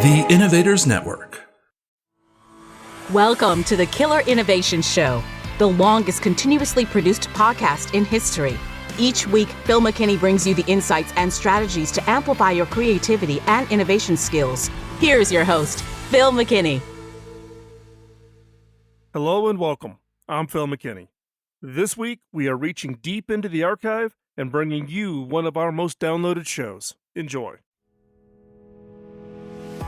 The Innovators Network. Welcome to the Killer Innovation Show, the longest continuously produced podcast in history. Each week, Phil McKinney brings you the insights and strategies to amplify your creativity and innovation skills. Here's your host, Phil McKinney. Hello and welcome. I'm Phil McKinney. This week, we are reaching deep into the archive and bringing you one of our most downloaded shows. Enjoy.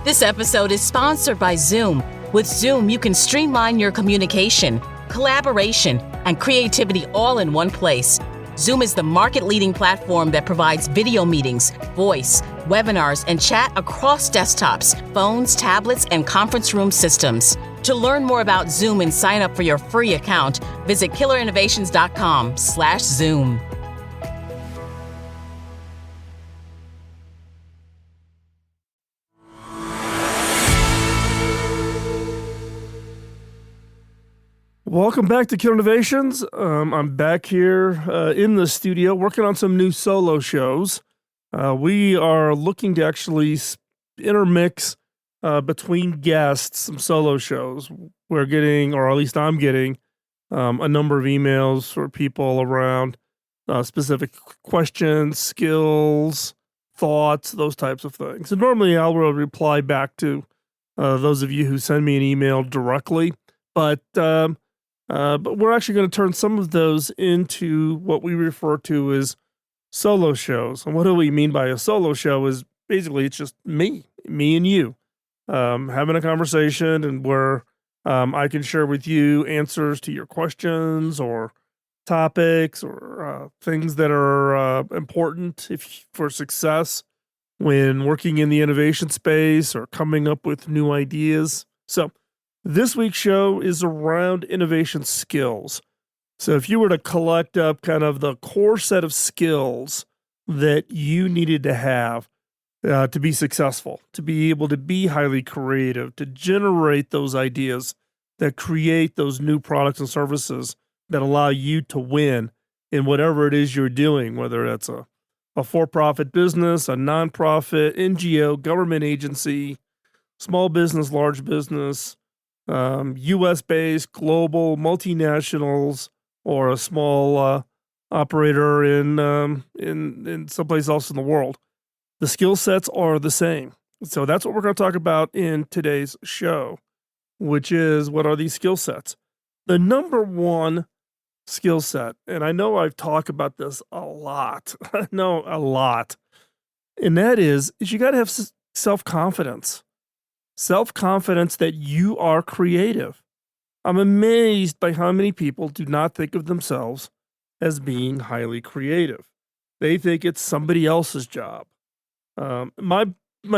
This episode is sponsored by Zoom. With Zoom, you can streamline your communication, collaboration, and creativity all in one place. Zoom is the market-leading platform that provides video meetings, voice, webinars, and chat across desktops, phones, tablets, and conference room systems. To learn more about Zoom and sign up for your free account, visit killerinnovations.com/Zoom. Welcome back to Killer Innovations. I'm back here in the studio working on some new solo shows. We are looking to actually intermix between guests some solo shows. We're getting, or at least I'm getting, a number of emails for people around specific questions, skills, thoughts, those types of things. And normally I will reply back to those of you who send me an email directly, but we're actually going to turn some of those into what we refer to as solo shows. And what do we mean by a solo show is basically it's just me and you having a conversation, and where I can share with you answers to your questions or topics or things that are important for success when working in the innovation space or coming up with new ideas. So this week's show is around innovation skills. So if you were to collect up kind of the core set of skills that you needed to have to be successful, to be able to be highly creative, to generate those ideas that create those new products and services that allow you to win in whatever it is you're doing, whether it's a for-profit business, a nonprofit, NGO, government agency, small business, large business, U.S.-based, global, multinationals, or a small operator in someplace else in the world. The skill sets are the same. So that's what we're going to talk about in today's show, which is, what are these skill sets? The number one skill set, and I know I've talked about this a lot, and that is you got to have self-confidence. Self-confidence that you are creative. I'm amazed by how many people do not think of themselves as being highly creative. They think it's somebody else's job. My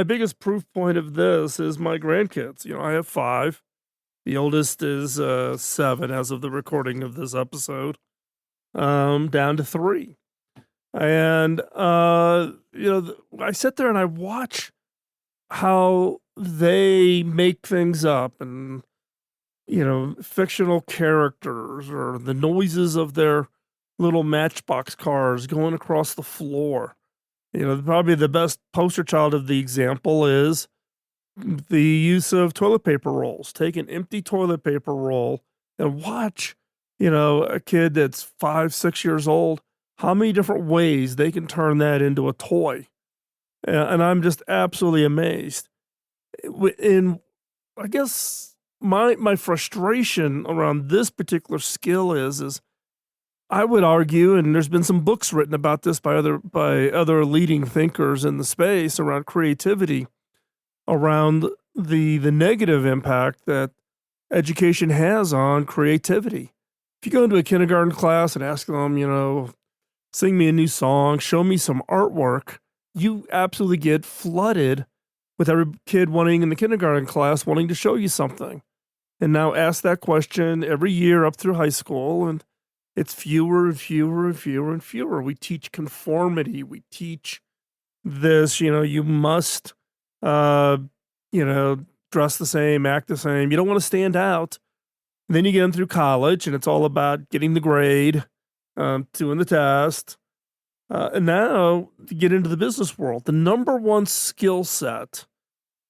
biggest proof point of this is my grandkids. You know, I have 5. The oldest is 7 as of the recording of this episode, down to 3. And, I sit there and I watch how they make things up, and fictional characters or the noises of their little matchbox cars going across the floor. Probably the best poster child of the example is the use of toilet paper rolls. Take an empty toilet paper roll and watch a kid that's 5, 6 years old, how many different ways they can turn that into a toy. And I'm just absolutely amazed. And I guess my frustration around this particular skill is I would argue, and there's been some books written about this by other leading thinkers in the space around creativity, around the negative impact that education has on creativity. If you go into a kindergarten class and ask them, sing me a new song, show me some artwork, you absolutely get flooded with every kid in the kindergarten class wanting to show you something. And now ask that question every year up through high school, and it's fewer and fewer and fewer and fewer. We teach conformity. We teach this, you must, dress the same, act the same. You don't want to stand out. And then you get them through college, and it's all about getting the grade, doing the test. And now to get into the business world, the number one skill set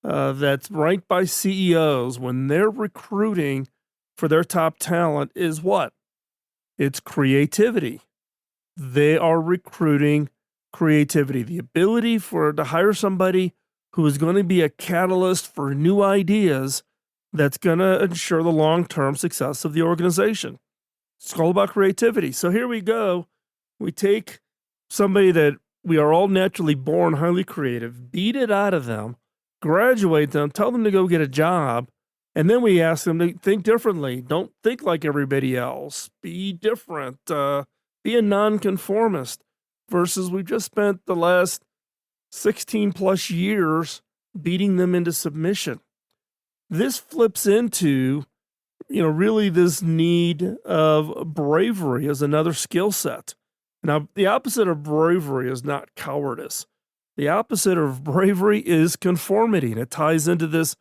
that's ranked by CEOs when they're recruiting for their top talent is what? It's creativity. They are recruiting creativity, the ability to hire somebody who is going to be a catalyst for new ideas that's going to ensure the long-term success of the organization. It's all about creativity. So here we go. We take somebody that we are all naturally born highly creative, beat it out of them, graduate them, tell them to go get a job, and then we ask them to think differently. Don't think like everybody else. Be different. Be a nonconformist. Versus we've just spent the last 16 plus years beating them into submission. This flips into, really this need of bravery as another skill set. Now, the opposite of bravery is not cowardice. The opposite of bravery is conformity. And it ties into this.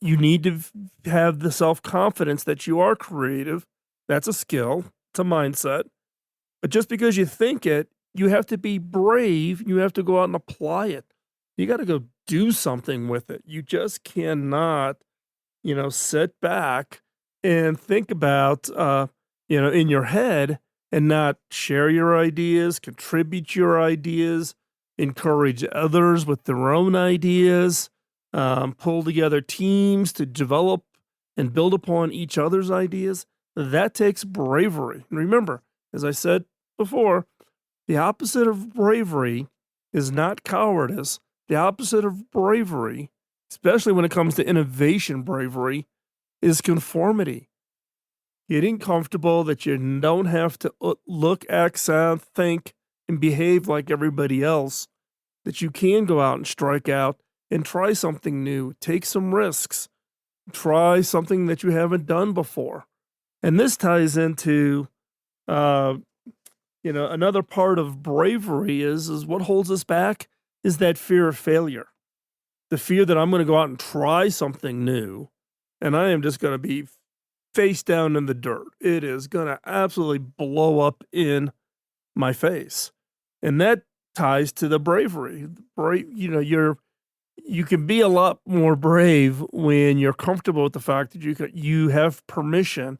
You need to have the self-confidence that you are creative. That's a skill. It's a mindset. But just because you think it, you have to be brave. You have to go out and apply it. You got to go do something with it. You just cannot, sit back and think about, in your head and not share your ideas, contribute your ideas, encourage others with their own ideas, pull together teams to develop and build upon each other's ideas. That takes bravery. And remember, as I said before, the opposite of bravery is not cowardice. The opposite of bravery, especially when it comes to innovation bravery, is conformity. Getting comfortable that you don't have to look, act, sound, think, and behave like everybody else, that you can go out and strike out and try something new, take some risks, try something that you haven't done before. And this ties into another part of bravery is what holds us back is that fear of failure. The fear that I'm going to go out and try something new and I am just going to be face down in the dirt. It is going to absolutely blow up in my face. And that ties to the bravery. You can be a lot more brave when you're comfortable with the fact that you have permission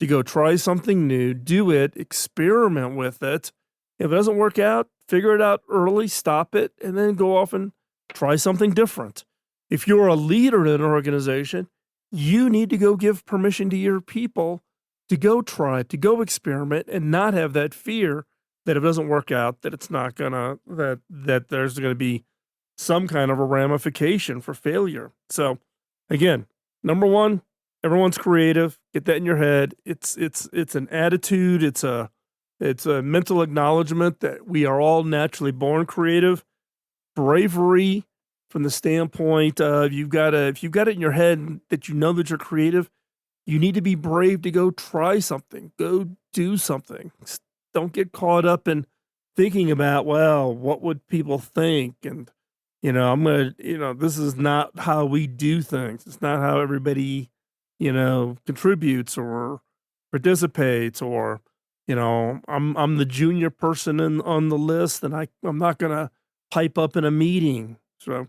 to go try something new, do it, experiment with it. If it doesn't work out, figure it out early, stop it, and then go off and try something different. If you're a leader in an organization, you need to go give permission to your people to go try, to go experiment, and not have that fear that if it doesn't work out, that it's not gonna, that there's gonna be some kind of a ramification for failure. So again, number one, everyone's creative. Get that in your head. It's an attitude. It's a mental acknowledgement that we are all naturally born creative. Bravery from the standpoint of if you've got it in your head that you know that you're creative, you need to be brave to go try something, go do something. Don't get caught up in thinking about, well, what would people think? And, this is not how we do things. It's not how everybody, contributes or participates or, I'm the junior person on the list and I'm not going to pipe up in a meeting. So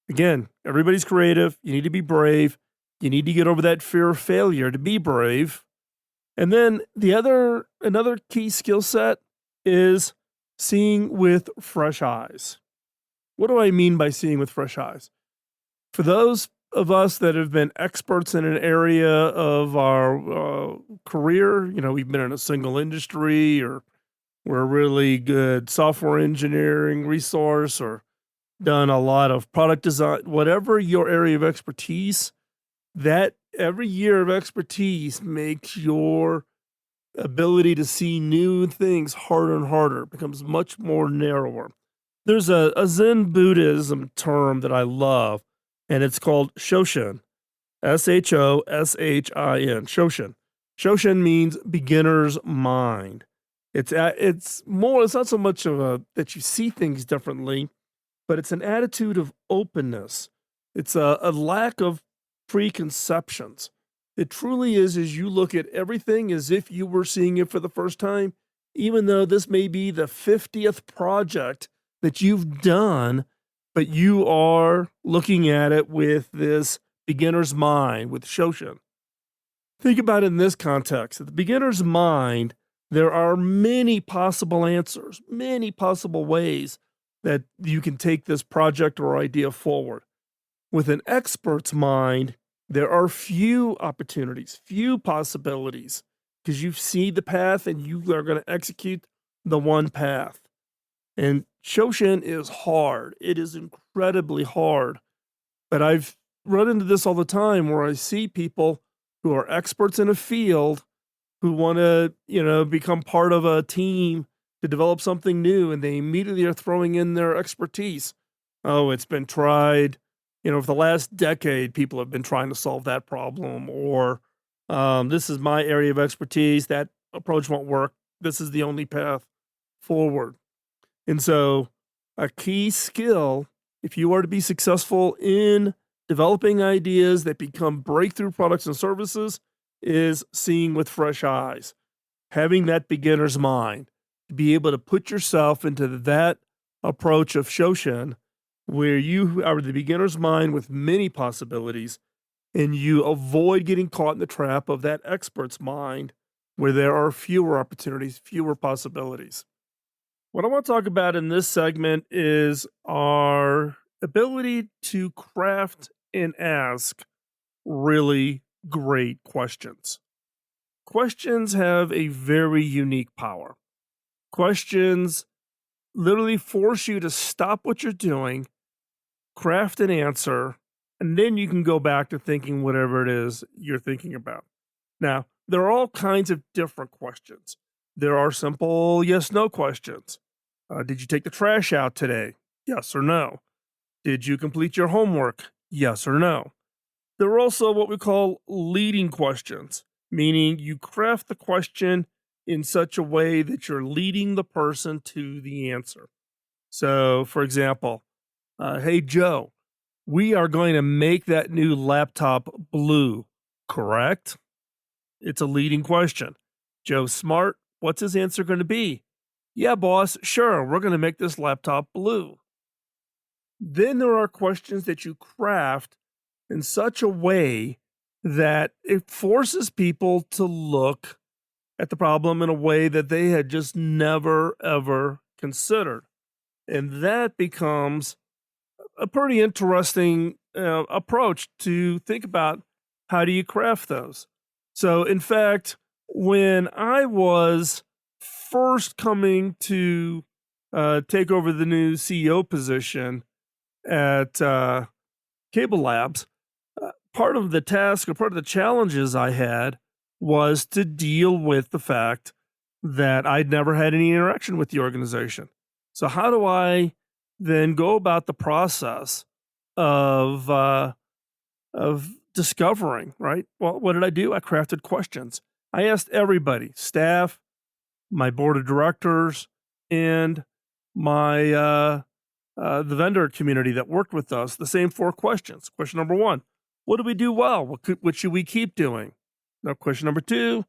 again, everybody's creative. You need to be brave. You need to get over that fear of failure to be brave. And then another key skill set is seeing with fresh eyes. What do I mean by seeing with fresh eyes? For those of us that have been experts in an area of our career, we've been in a single industry or we're a really good software engineering resource or done a lot of product design, whatever your area of expertise, that every year of expertise makes your ability to see new things harder and harder. It becomes much more narrower. There's a Zen Buddhism term that I love, and it's called Shoshin. Shoshin. Shoshin. Shoshin means beginner's mind. It's not so much of that you see things differently, but it's an attitude of openness. It's a lack of preconceptions. It truly is as you look at everything as if you were seeing it for the first time, even though this may be the 50th project that you've done, but you are looking at it with this beginner's mind, with Shoshin. Think about it in this context. At the beginner's mind, there are many possible answers, many possible ways that you can take this project or idea forward. With an expert's mind, there are few opportunities, few possibilities, because you see the path and you are going to execute the one path. And Shoshin is hard. It is incredibly hard. But I've run into this all the time where I see people who are experts in a field who want to, become part of a team to develop something new, and they immediately are throwing in their expertise. Oh, it's been tried. For the last decade, people have been trying to solve that problem, or this is my area of expertise. That approach won't work. This is the only path forward. And so, a key skill, if you are to be successful in developing ideas that become breakthrough products and services, is seeing with fresh eyes, having that beginner's mind, to be able to put yourself into that approach of Shoshin, where you are the beginner's mind with many possibilities, and you avoid getting caught in the trap of that expert's mind, where there are fewer opportunities, fewer possibilities. What I want to talk about in this segment is our ability to craft and ask really great questions. Questions have a very unique power. Questions literally force you to stop what you're doing, craft an answer, and then you can go back to thinking whatever it is you're thinking about. Now, there are all kinds of different questions. There are simple yes no questions. Did you take the trash out today? Yes or no. Did you complete your homework? Yes or no. There are also what we call leading questions, meaning you craft the question in such a way that you're leading the person to the answer. So, for example, hey, Joe, we are going to make that new laptop blue, correct? It's a leading question. Joe's smart. What's his answer going to be? Yeah, boss, sure, we're going to make this laptop blue. Then there are questions that you craft in such a way that it forces people to look at the problem in a way that they had just never, ever considered. And that becomes a pretty interesting approach to think about how do you craft those. So, in fact, when I was first coming to take over the new CEO position at Cable Labs, part of the task or part of the challenges I had was to deal with the fact that I'd never had any interaction with the organization. So how do I then go about the process of discovering, right? Well, what did I do? I crafted questions. I asked everybody, staff, my board of directors, and my the vendor community that worked with us, the same 4 questions. Question number 1, what do we do well? What should we keep doing? Now, question number 2,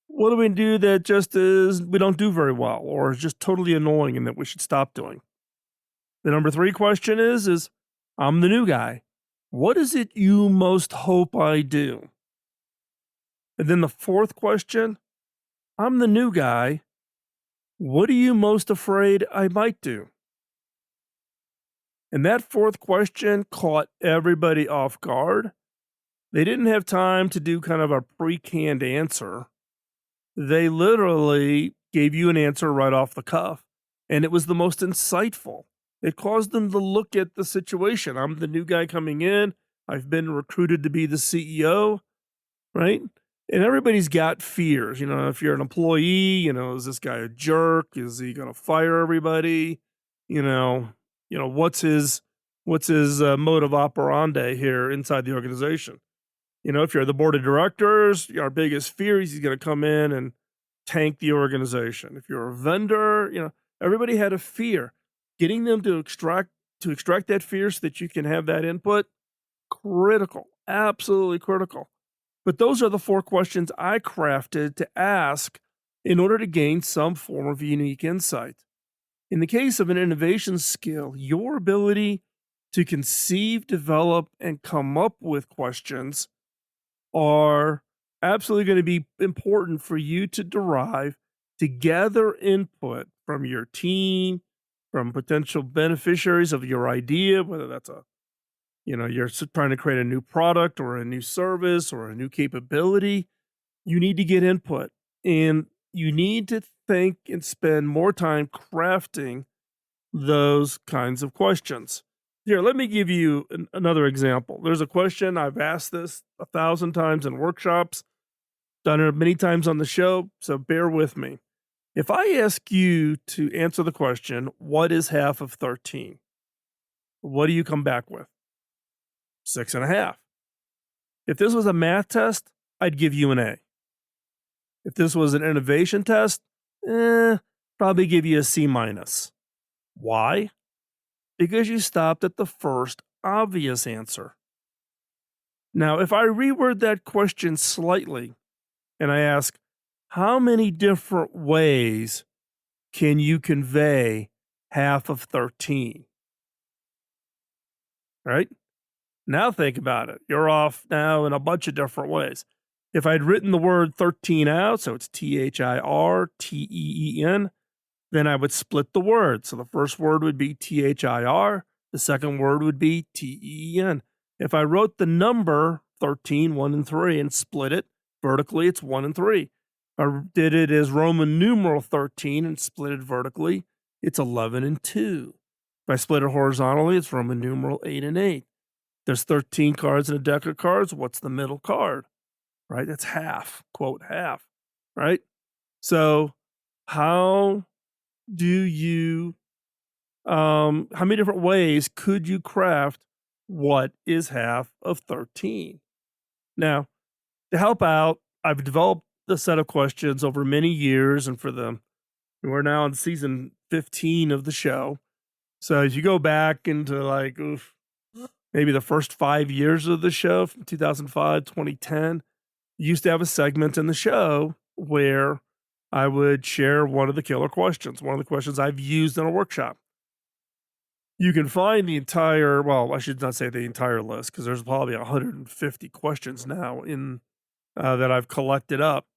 what do we do that just is we don't do very well or is just totally annoying and that we should stop doing? The number 3 question is I'm the new guy. What is it you most hope I do? And then the 4th question, I'm the new guy. What are you most afraid I might do? And that 4th question caught everybody off guard. They didn't have time to do kind of a pre-canned answer. They literally gave you an answer right off the cuff, and it was the most insightful. It caused them to look at the situation. I'm the new guy coming in. I've been recruited to be the CEO, right? And everybody's got fears. If you're an employee, is this guy a jerk? Is he going to fire everybody? What's his modus operandi here inside the organization? If you're the board of directors, our biggest fear is he's going to come in and tank the organization. If you're a vendor, everybody had a fear. Getting them to extract that fear so that you can have that input, critical, absolutely critical. But those are the 4 questions I crafted to ask in order to gain some form of unique insight. In the case of an innovation skill, your ability to conceive, develop, and come up with questions are absolutely going to be important for you to derive, to gather input from your team, from potential beneficiaries of your idea, whether that's you're trying to create a new product or a new service or a new capability. You need to get input, and you need to think and spend more time crafting those kinds of questions. Here, let me give you another example. There's a question, I've asked this 1,000 times in workshops, done it many times on the show, so bear with me. If I ask you to answer the question, what is half of 13? What do you come back with? 6.5. If this was a math test, I'd give you an A. If this was an innovation test, probably give you a C minus. Why? Because you stopped at the first obvious answer. Now, if I reword that question slightly and I ask, how many different ways can you convey half of 13? Right? Now think about it. You're off now in a bunch of different ways. If I'd written the word 13 out, so it's THIRTEEN, then I would split the word. So the first word would be THIR, the second word would be TEEN. If I wrote the number 13, 1 and 3, and split it vertically, it's 1 and 3. I did it as Roman numeral 13 and split it vertically, it's 11 and 2. If I split it horizontally, it's Roman numeral 8 and 8. There's 13 cards in a deck of cards. What's the middle card? Right? That's half, quote, half, right? So how many different ways could you craft what is half of 13? Now, to help out, I've developed a set of questions over many years, and we're now in season 15 of the show. So as you go back into maybe the first 5 years of the show, from 2005, 2010, used to have a segment in the show where I would share one of the killer questions, one of the questions I've used in a workshop. You can find the entire, well, I should not say the entire list, because there's probably 150 questions now that I've collected up.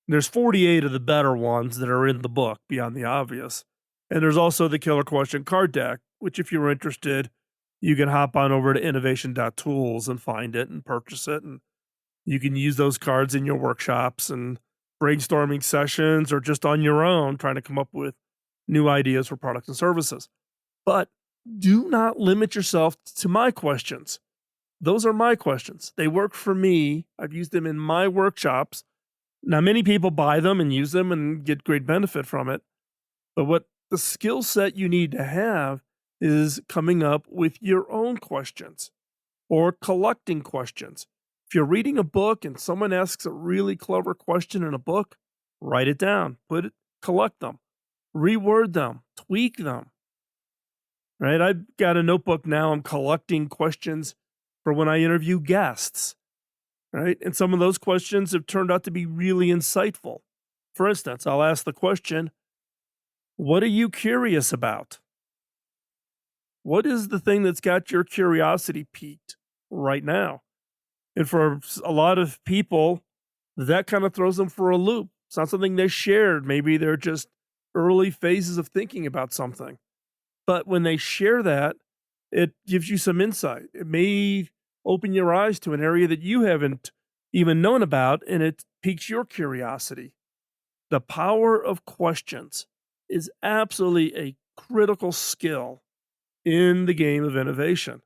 There's 48 of the better ones that are in the book, beyond the obvious. And there's also the killer question card deck, which if you're interested, you can hop on over to innovation.tools and find it and purchase it. And you can use those cards in your workshops and brainstorming sessions, or just on your own trying to come up with new ideas for products and services. But do not limit yourself to my questions. Those are my questions. They work for me. I've used them in my workshops. Now, many people buy them and use them and get great benefit from it. But what the skill set you need to have is coming up with your own questions or collecting questions. If you're reading a book and someone asks a really clever question in a book, write it down, collect them, reword them, tweak them. Right? I've got a notebook now. I'm collecting questions for when I interview guests. Right? And some of those questions have turned out to be really insightful. For instance, I'll ask the question, what are you curious about? What is the thing that's got your curiosity piqued right now? And for a lot of people, that kind of throws them for a loop. It's not something they shared. Maybe they're just early phases of thinking about something. But when they share that, it gives you some insight. It may open your eyes to an area that you haven't even known about, and it piques your curiosity. The power of questions is absolutely a critical skill in the game of innovation,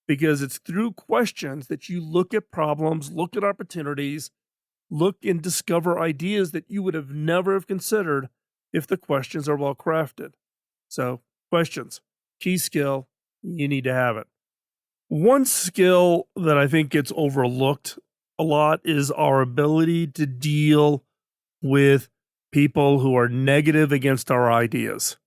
because it's through questions that you look at problems, look at opportunities, look and discover ideas that you would have never have considered if the questions are well crafted. So, questions, key skill, you need to have it. One skill that I think gets overlooked a lot is our ability to deal with people who are negative against our ideas.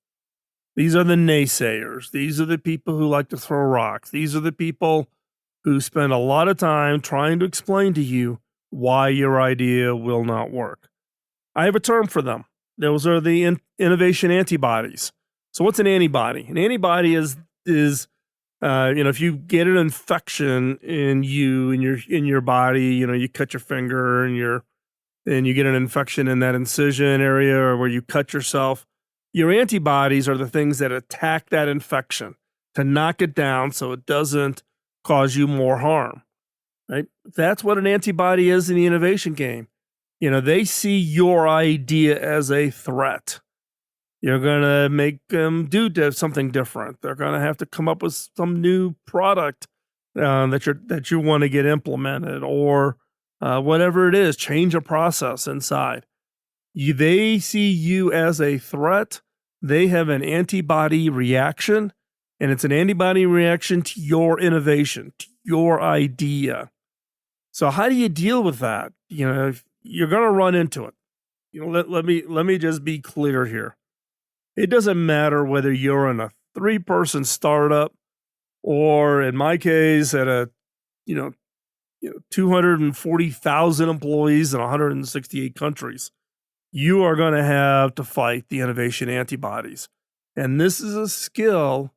These are the naysayers. These are the people who like to throw rocks. These are the people who spend a lot of time trying to explain to you why your idea will not work. I have a term for them. Those are the innovation antibodies. So what's an antibody? An antibody is If you get an infection in your body, you cut your finger and you get an infection in that incision area or where you cut yourself, your antibodies are the things that attack that infection to knock it down so it doesn't cause you more harm, right? That's what an antibody is in the innovation game. They see your idea as a threat. You're going to make them do something different. They're going to have to come up with some new product that you want to get implemented, or whatever it is, change a process inside. They see you as a threat. They have an antibody reaction, and it's an antibody reaction to your innovation, to your idea. So how do you deal with that? You're going to run into it. Let me just be clear here. It doesn't matter whether you're in a 3-person startup or, in my case, at a 240,000 employees in 168 countries. You are going to have to fight the innovation antibodies. And this is a skill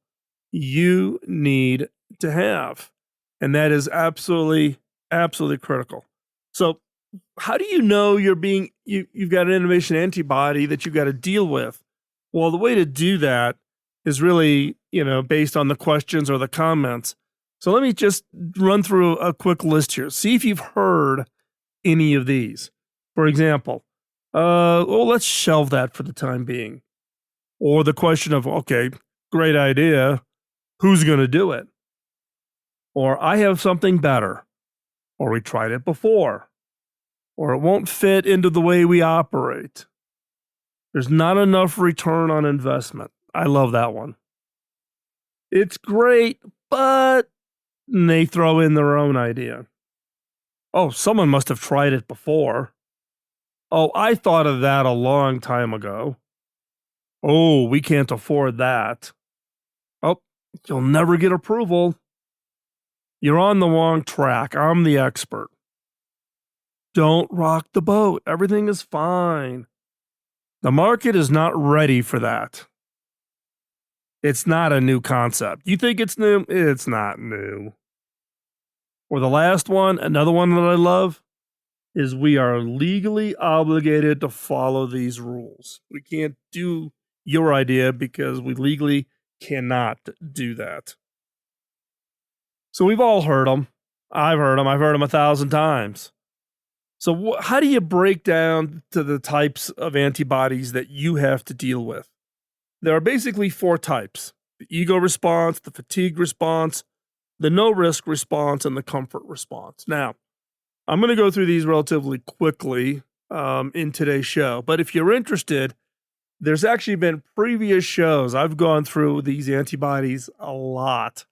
you need to have. And that is absolutely, absolutely critical. So how do you know you've got an innovation antibody that you've got to deal with? Well, the way to do that is really, based on the questions or the comments. So let me just run through a quick list here. See if you've heard any of these. For example, let's shelve that for the time being. Or the question of, okay, great idea. Who's going to do it? Or I have something better. Or we tried it before. Or it won't fit into the way we operate. There's not enough return on investment. I love that one. It's great, but they throw in their own idea. Oh, someone must have tried it before. Oh, I thought of that a long time ago. Oh, we can't afford that. Oh, you'll never get approval. You're on the wrong track. I'm the expert. Don't rock the boat. Everything is fine. The market is not ready for that. It's not a new concept. You think it's new? It's not new. Or the last one, another one that I love, is we are legally obligated to follow these rules. We can't do your idea because we legally cannot do that. So we've all heard them. I've heard them. I've heard them 1,000 times. So how do you break down to the types of antibodies that you have to deal with? There are basically 4 types: the ego response, the fatigue response, the no-risk response, and the comfort response. Now, I'm going to go through these relatively quickly in today's show, but if you're interested, there's actually been previous shows. I've gone through these antibodies a lot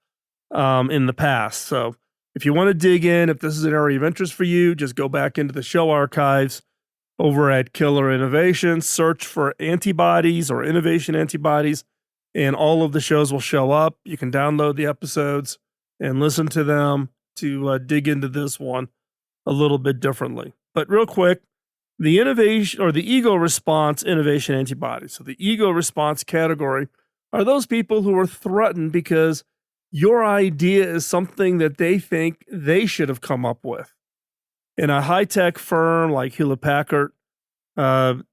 in the past. So if you want to dig in, if this is an area of interest for you, just go back into the show archives over at Killer Innovations, search for antibodies or innovation antibodies, and all of the shows will show up. You can download the episodes and listen to them to dig into this one a little bit differently. But real quick, the innovation or the ego response innovation antibodies. So the ego response category are those people who are threatened because your idea is something that they think they should have come up with. In a high-tech firm like Hewlett-Packard,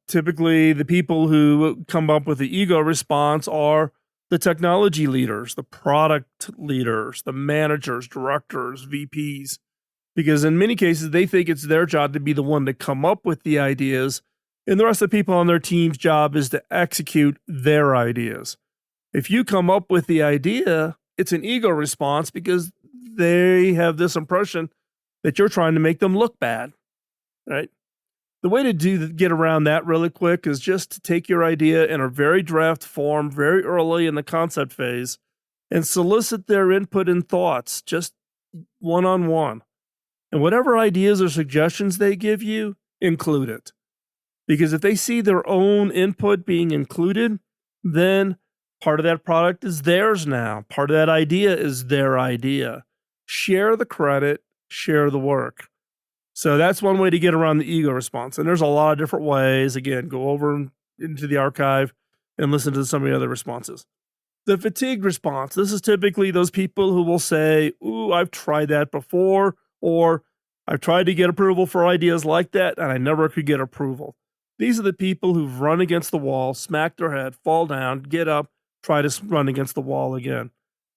typically the people who come up with the ego response are the technology leaders, the product leaders, the managers, directors, VPs, because in many cases they think it's their job to be the one to come up with the ideas, and the rest of the people on their team's job is to execute their ideas. If you come up with the idea, it's an ego response because they have this impression that you're trying to make them look bad, right? The way to get around that really quick is just to take your idea in a very draft form, very early in the concept phase, and solicit their input and thoughts, just one-on-one. And whatever ideas or suggestions they give you, include it. Because if they see their own input being included, then part of that product is theirs now. Part of that idea is their idea. Share the credit, share the work. So that's one way to get around the ego response. And there's a lot of different ways. Again, go over into the archive and listen to some of the other responses. The fatigue response. This is typically those people who will say, ooh, I've tried that before, or I've tried to get approval for ideas like that, and I never could get approval. These are the people who've run against the wall, smack their head, fall down, get up, try to run against the wall again.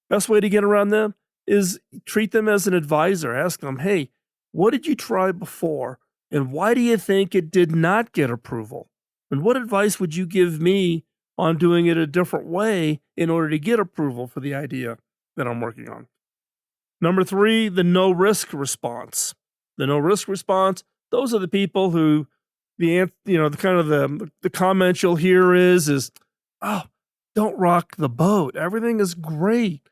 Best way to get around them is treat them as an advisor. Ask them, hey, what did you try before? And why do you think it did not get approval? And what advice would you give me on doing it a different way in order to get approval for the idea that I'm working on? Number 3, the no risk response. The no risk response, those are the people who the comment you'll hear is, oh, don't rock the boat. Everything is great.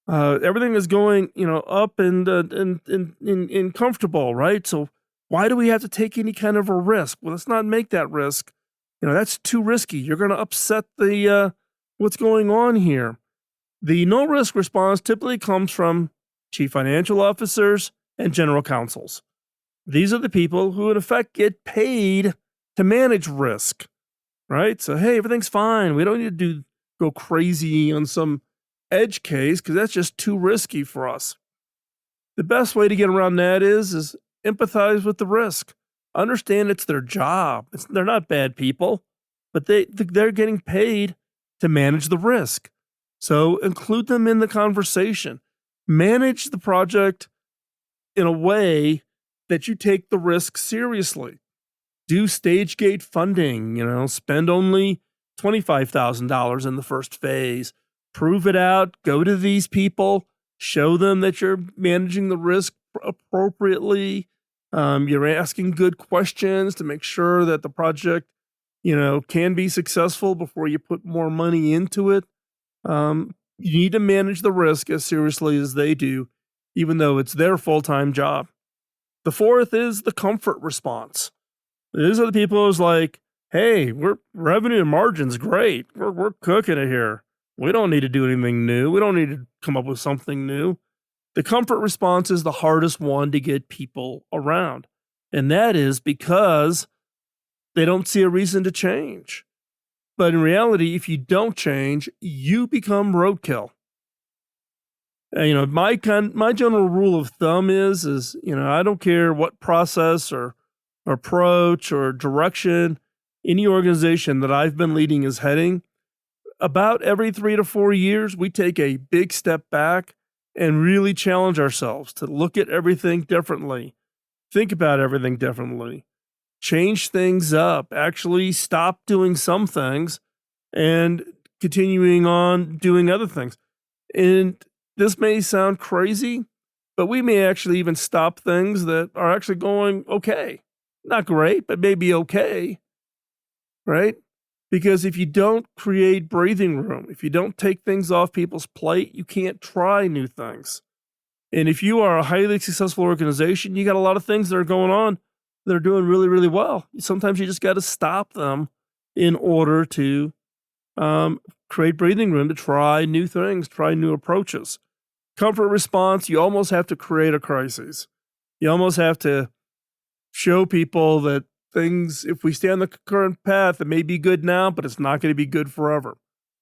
Everything is going, up and comfortable, right? So why do we have to take any kind of a risk? Well, let's not make that risk. That's too risky. You're going to upset the what's going on here. The no risk response typically comes from chief financial officers and general counsels. These are the people who, in effect, get paid to manage risk, right? So, hey, everything's fine. We don't need to go crazy on some edge case because that's just too risky for us. The best way to get around that is empathize with the risk. Understand it's their job. They're not bad people, but they're getting paid to manage the risk. So include them in the conversation. Manage the project in a way that you take the risk seriously. Do stage gate funding, spend only $25,000 in the first phase. Prove it out. Go to these people. Show them that you're managing the risk appropriately. You're asking good questions to make sure that the project, can be successful before you put more money into it. You need to manage the risk as seriously as they do, even though it's their full-time job. The 4th is the comfort response. These are the people who's like, hey, we're revenue and margin's great. We're cooking it here. We don't need to do anything new. We don't need to come up with something new. The comfort response is the hardest one to get people around. And that is because they don't see a reason to change. But in reality, if you don't change, you become roadkill. My general rule of thumb is I don't care what process or approach or direction any organization that I've been leading is heading. About every 3 to 4 years, we take a big step back and really challenge ourselves to look at everything differently, think about everything differently, change things up, actually stop doing some things and continuing on doing other things. And this may sound crazy, but we may actually even stop things that are actually going okay. Not great, but maybe okay, right? Because if you don't create breathing room, if you don't take things off people's plate, you can't try new things. And if you are a highly successful organization, you got a lot of things that are going on that are doing really, really well. Sometimes you just got to stop them in order to create breathing room to try new things, try new approaches. Comfort response, you almost have to create a crisis. You almost have to show people that things, if we stay on the current path, it may be good now, but it's not going to be good forever.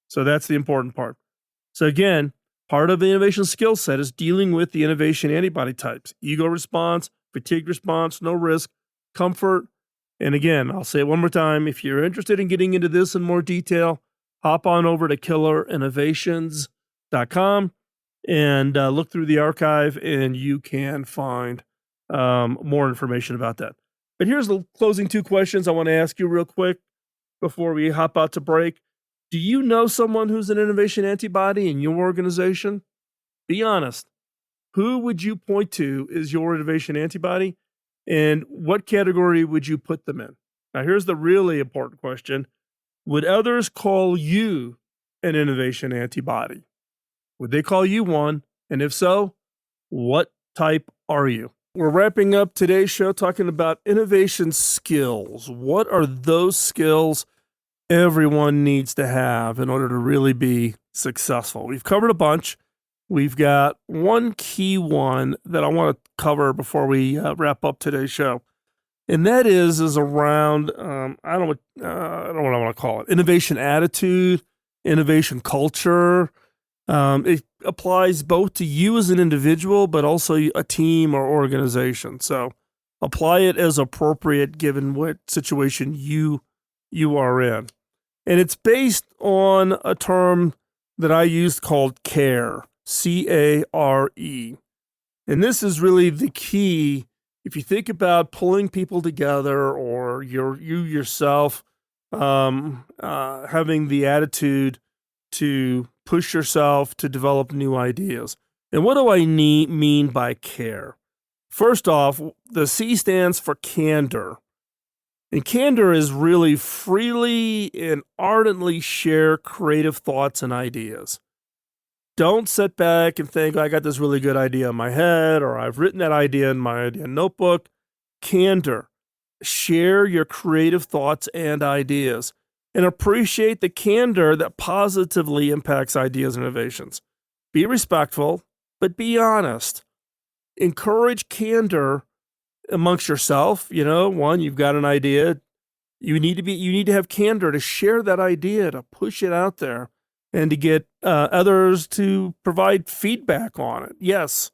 So that's the important part. So again, part of the innovation skill set is dealing with the innovation antibody types: ego response, fatigue response, no risk, comfort. And again, I'll say it one more time. If you're interested in getting into this in more detail, hop on over to killerinnovations.com and look through the archive, and you can find more information about that. But here's the closing 2 questions I want to ask you real quick before we hop out to break. Do you know someone who's an innovation antibody in your organization? Be honest. Who would you point to as your innovation antibody, and what category would you put them in? Now, here's the really important question. Would others call you an innovation antibody? Would they call you one? And if so, what type are you? We're wrapping up today's show talking about innovation skills. What are those skills everyone needs to have in order to really be successful? We've covered a bunch. We've got one key one that I want to cover before we wrap up today's show. And that is around, I don't know what I want to call it, innovation attitude, innovation culture. It applies both to you as an individual, but also a team or organization. So apply it as appropriate given what situation you are in. And it's based on a term that I used called CARE, C-A-R-E. And this is really the key if you think about pulling people together, or you yourself having the attitude to push yourself to develop new ideas. And what do I mean by CARE? First off, the C stands for candor. And candor is really freely and ardently share creative thoughts and ideas. Don't sit back and think, I got this really good idea in my head, or I've written that idea in my idea notebook. Candor. Share your creative thoughts and ideas, and appreciate the candor that positively impacts ideas and innovations. Be respectful, but be honest. Encourage candor amongst yourself. One, you've got an idea. You need to have candor to share that idea, to push it out there, and to get others to provide feedback on it. Yes,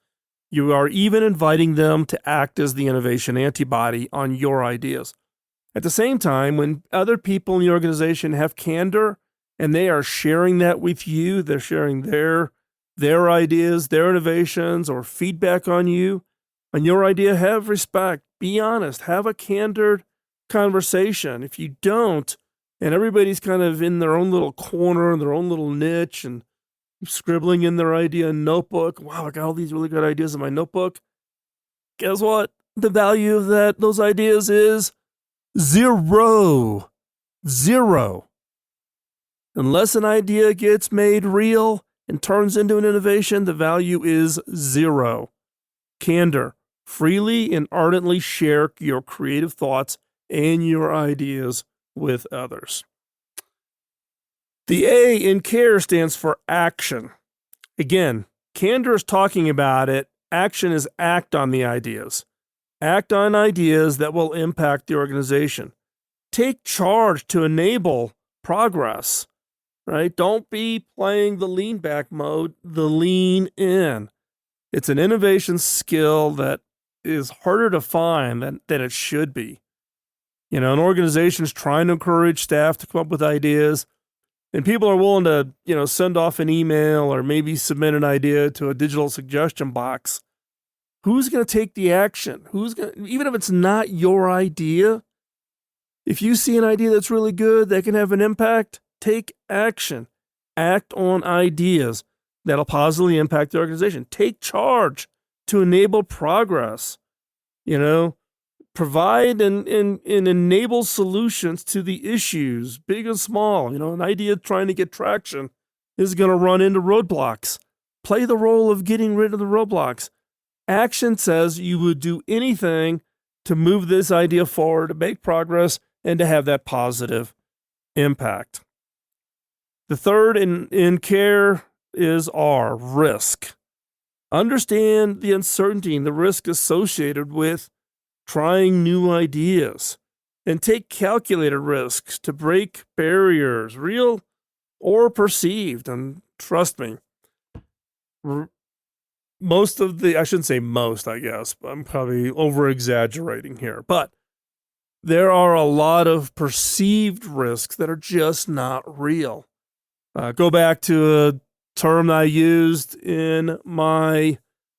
you are even inviting them to act as the innovation antibody on your ideas. At the same time, when other people in the organization have candor and they are sharing that with you, they're sharing their ideas, their innovations, or feedback on you, on your idea, have respect, be honest, have a candid conversation. If you don't, and everybody's kind of in their own little corner, in their own little niche, and scribbling in their idea notebook, wow, I got all these really good ideas in my notebook. Guess what? The value of those ideas is zero. Zero. Unless an idea gets made real and turns into an innovation, the value is zero. Candor. Freely and ardently share your creative thoughts and your ideas with others. The A in CARE stands for action. Again, candor is talking about it. Action is act on the ideas. Act on ideas that will impact the organization. Take charge to enable progress, right? Don't be playing the lean back mode, the lean in. It's an innovation skill that is harder to find than it should be. An organization is trying to encourage staff to come up with ideas, and people are willing to, send off an email or maybe submit an idea to a digital suggestion box. Who's going to take the action? Even if it's not your idea, if you see an idea that's really good, that can have an impact, take action. Act on ideas that'll positively impact the organization. Take charge to enable progress. Provide and enable solutions to the issues, big and small. An idea trying to get traction is going to run into roadblocks. Play the role of getting rid of the roadblocks. Action says you would do anything to move this idea forward, to make progress, and to have that positive impact. The third in CARE is R, risk. Understand the uncertainty and the risk associated with trying new ideas, and take calculated risks to break barriers, real or perceived. And trust me, I shouldn't say most, I guess, I'm probably over exaggerating here, but there are a lot of perceived risks that are just not real. Go back to a term I used in my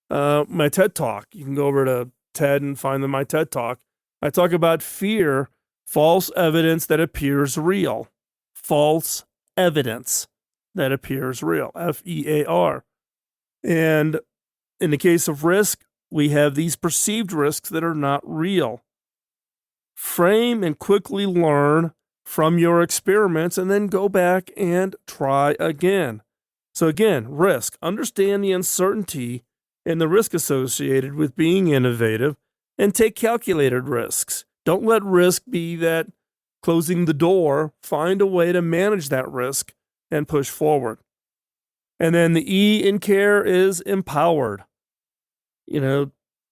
TED Talk. You can go over to TED and find my TED Talk. I talk about fear, false evidence that appears real. False evidence that appears real. F-E-A-R. And in the case of risk, we have these perceived risks that are not real. Frame and quickly learn from your experiments, and then go back and try again. So again, risk. Understand the uncertainty and the risk associated with being innovative, and take calculated risks. Don't let risk be that closing the door. Find a way to manage that risk and push forward. And then the E in CARE is empowered.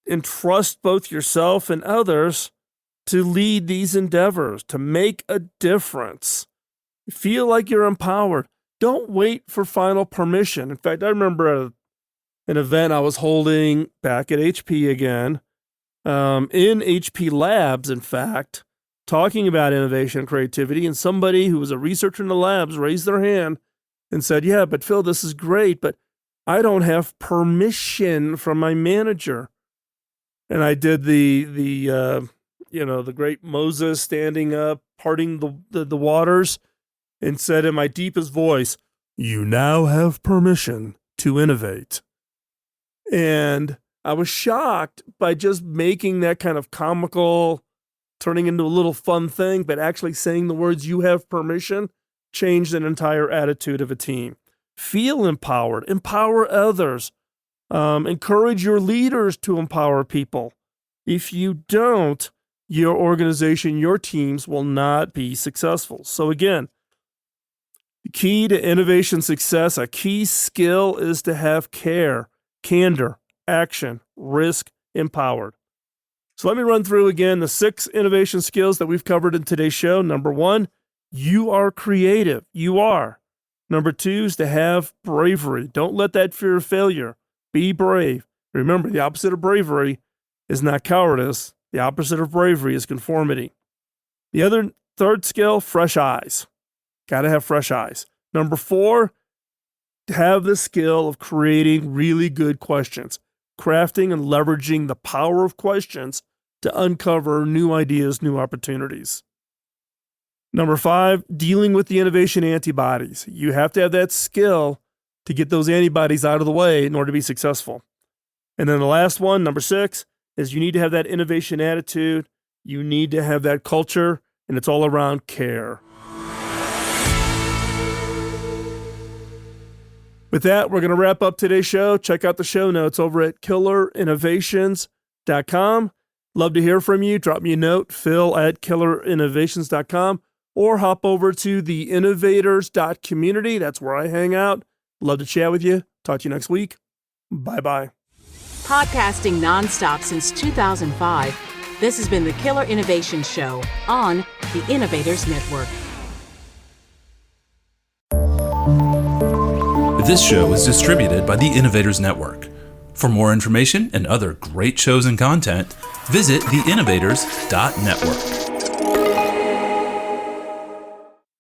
Entrust both yourself and others to lead these endeavors, to make a difference. Feel like you're empowered. don't wait for final permission. In fact, I remember an event I was holding back at HP again, in HP Labs, in fact, talking about innovation and creativity, and somebody who was a researcher in the labs raised their hand and said, yeah, but Phil, this is great, but I don't have permission from my manager. And I did the great Moses standing up, parting the waters, and said in my deepest voice, you now have permission to innovate. And I was shocked by just making that kind of comical, turning into a little fun thing, but actually saying the words, you have permission, changed an entire attitude of a team. Feel empowered, empower others, encourage your leaders to empower people. If you don't, your organization, your teams will not be successful. So again, the key to innovation success, a key skill is to have care, candor, action, risk, empowered. So let me run through again the 6 innovation skills that we've covered in today's show. Number 1, you are creative. You are. Number 2 is to have bravery. Don't let that fear of failure. Be brave. Remember, the opposite of bravery is not cowardice. The opposite of bravery is conformity. The third skill, fresh eyes. Got to have fresh eyes. Number 4, have the skill of creating really good questions, crafting and leveraging the power of questions to uncover new ideas, new opportunities. Number 5, dealing with the innovation antibodies. You have to have that skill to get those antibodies out of the way in order to be successful. And then the last one, number 6, is you need to have that innovation attitude. You need to have that culture, and it's all around care. With that, we're going to wrap up today's show. Check out the show notes over at killerinnovations.com. Love to hear from you. Drop me a note, phil@killerinnovations.com, or hop over to the innovators.community. That's where I hang out. Love to chat with you. Talk to you next week. Bye-bye. Podcasting nonstop since 2005, this has been the Killer Innovation Show on the Innovators Network. This show is distributed by the Innovators Network. For more information and other great shows and content, visit theinnovators.network.